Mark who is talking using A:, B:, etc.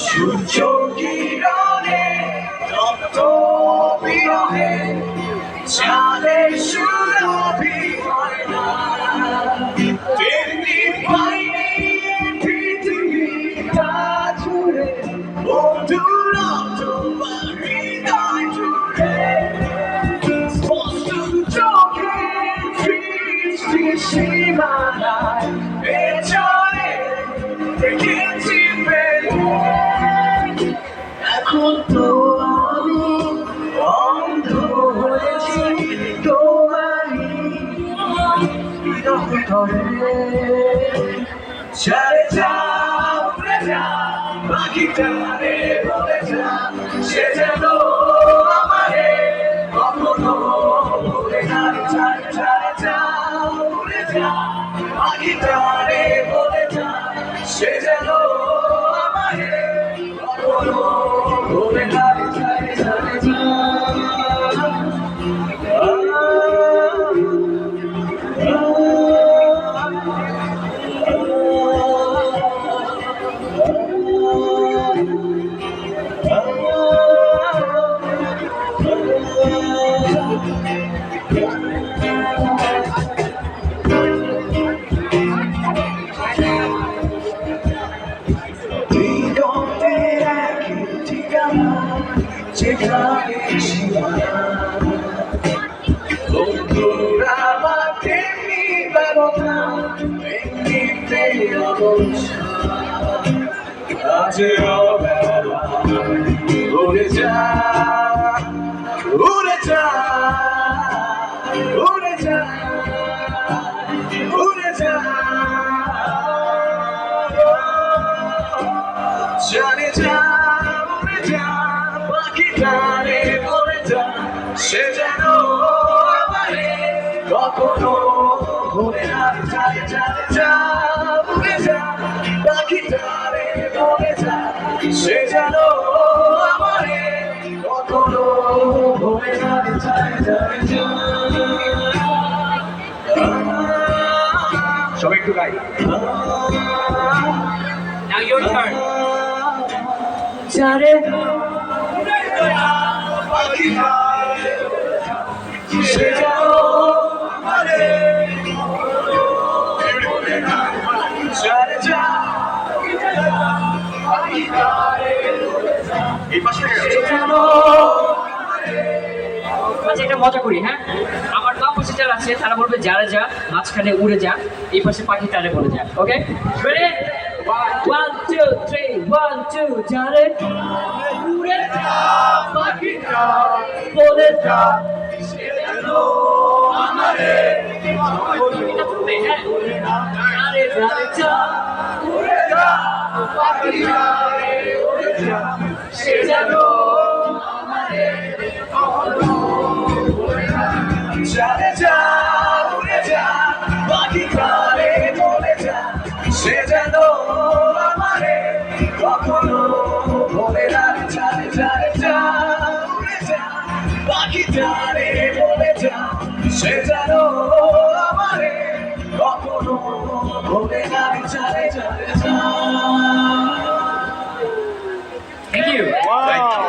A: সূর্য কিরণে রক্ত বিরহে চাঁদের সুরভি হয় না তেমনি পাইনি পৃথিবীটা জুড়ে বন্ধুর তোমার হৃদয় জুড়ে স্পষ্ট চোখে দৃষ্টি সীমানায় পেছনে দেখেছি এখন তো আমি অন্ধ হয়েছি তোমারই বিরহ ধরে ছেড়ে যাও উড়ে যাও পাখিটারে বলে যাও সে যেন আমারে কখনো ভুলে না ছেড়ে যাও উড়ে যাও পাখিটারে বলে যাও সে যেন আমারে কখনো ভুলে না ছেড়ে যাও যেখানে বন্ধুরা আমাকে ব্যবধান এমনিতে আজ অবেলা উড়ে যা উড়ে যা উড়ে যা উড়ে যা চলে যা উড়ে যা পাখিটারে বলে যা সে যেন আমারে কখনো ভুলে না চলে যা উড়ে যা পাখিটারে বলে যা সে যেন আমারে কখনো ভুলে না চলে যা সবাই একটু গাই
B: Now your turn.
A: যারে সে যেন আমারে চলে যা এই পাশে যেন
B: আচ্ছা এটা মজা করি হ্যাঁ আমার বাম পাশে যারা আছে তারা বলবে যারা যা মাঝখানে উড়ে যা এই পাশে পাখি তারে বলে যা ওকে রেডি 1 2 3 1 2 যারে উড়ে যা পাখিটা বলে যা
A: সে যেন আমারে
B: আরে যারে যা
A: উড়ে যা পাখিটারে উড়ে যা সে যেন আমারে কখনো ভুলে না চলে যা উড়ে যা পাখিটারে বলে যা সে যেন আমারে কখনো ভুলে না চলে যা উড়ে যা পাখিটারে বলে যা সে যেন আমারে কখনো ভুলে না চলে যা
B: Thank you.
A: Thank you.